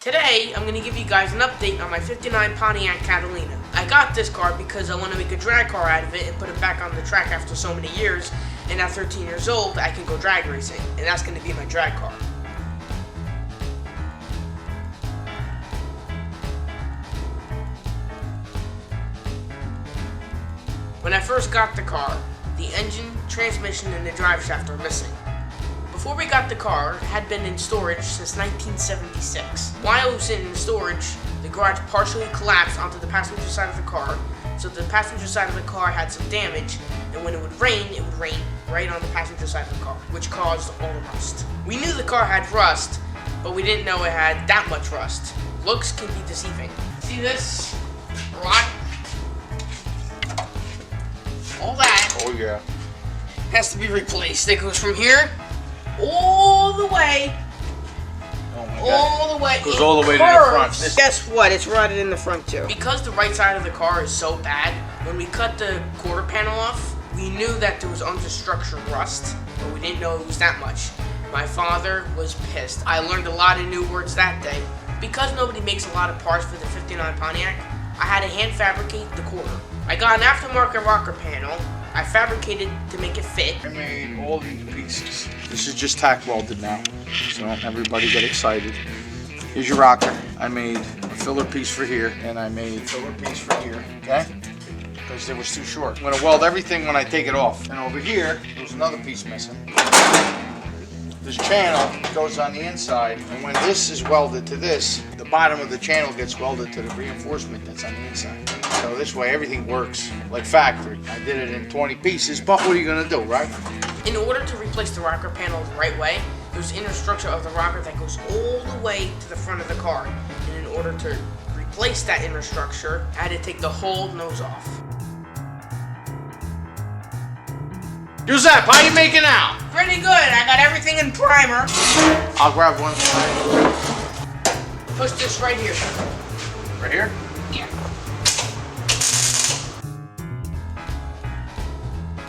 Today, I'm going to give you guys an update on my 59 Pontiac Catalina. I got this car because I want to make a drag car out of it and put it back on the track after so many years, and at 13 years old, I can go drag racing, and that's going to be my drag car. When I first got the car, the engine, transmission, and the drive shaft are missing. Before we got the car, it had been in storage since 1976. While it was in storage, the garage partially collapsed onto the passenger side of the car, so the passenger side of the car had some damage, and when it would rain right on the passenger side of the car, which caused all the rust. We knew the car had rust, but we didn't know it had that much rust. Looks can be deceiving. See this rod? All that has to be replaced. It goes from here all the way. Oh my God. All the way. Goes all the way to the front. Guess what? It's rotted in the front too. Because the right side of the car is so bad, when we cut the quarter panel off, we knew that there was understructure rust, but we didn't know it was that much. My father was pissed. I learned a lot of new words that day. Because nobody makes a lot of parts for the 59 Pontiac, I had to hand fabricate the quarter. I got an aftermarket rocker panel. I fabricated to make it fit. I made all these pieces. This is just tack welded now, so don't everybody get excited. Here's your rocker. I made a filler piece for here, and I made a filler piece for here, okay? Because it was too short. I'm gonna weld everything when I take it off. And over here, there's another piece missing. This channel goes on the inside, and when this is welded to this, the bottom of the channel gets welded to the reinforcement that's on the inside. So this way everything works like factory. I did it in 20 pieces, but what are you gonna do, right? In order to replace the rocker panel the right way, there's inner structure of the rocker that goes all the way to the front of the car. And in order to replace that inner structure, I had to take the whole nose off. Giuseppe, how you making out? Pretty good. I got everything in primer. I'll grab one. Push this right here. Right here? Yeah.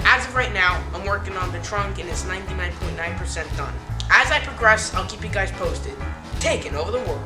As of right now, I'm working on the trunk and it's 99.9% done. As I progress, I'll keep you guys posted. Taking over the world.